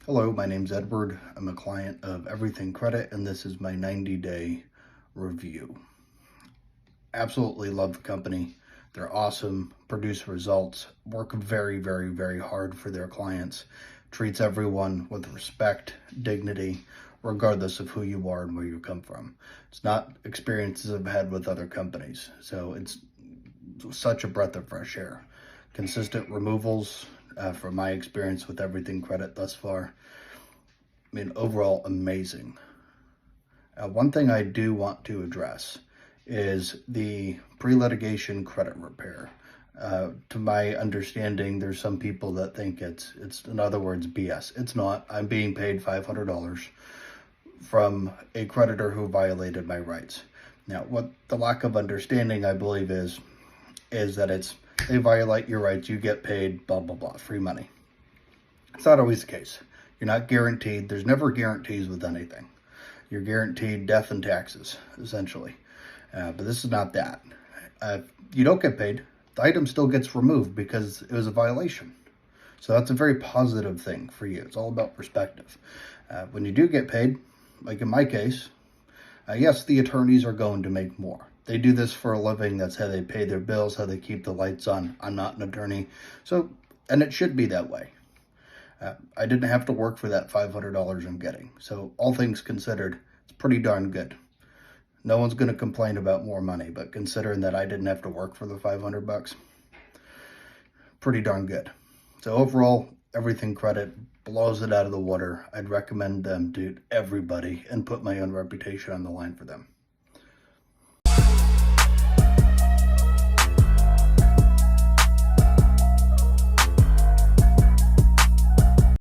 Hello, my name's Edward. I'm a client of Everything Credit, and this is my 90-day review. Absolutely love the company. They're awesome, produce results, work very, very, very hard for their clients, treats everyone with respect, dignity, regardless of who you are and where you come from. It's not experiences I've had with other companies, so it's such a breath of fresh air. Consistent removals, from my experience with Everything Credit thus far. I mean, overall, amazing. One thing I do want to address is the pre-litigation credit repair. To my understanding, there's some people that think it's in other words, BS. It's not. I'm being paid $500 from a creditor who violated my rights. Now, what the lack of understanding, I believe, is that they violate your rights, you get paid, blah, blah, blah, free money. It's not always the case. You're not guaranteed. There's never guarantees with anything. You're guaranteed death and taxes, essentially. But this is not that. You don't get paid. The item still gets removed because it was a violation. So that's a very positive thing for you. It's all about perspective. When you do get paid, like in my case, yes, the attorneys are going to make more. They do this for a living. That's how they pay their bills, how they keep the lights on. I'm not an attorney. And it should be that way. I didn't have to work for that $500 I'm getting. So all things considered, it's pretty darn good. No one's going to complain about more money, but considering that I didn't have to work for the $500, pretty darn good. So overall, Everything Credit blows it out of the water. I'd recommend them to everybody and put my own reputation on the line for them.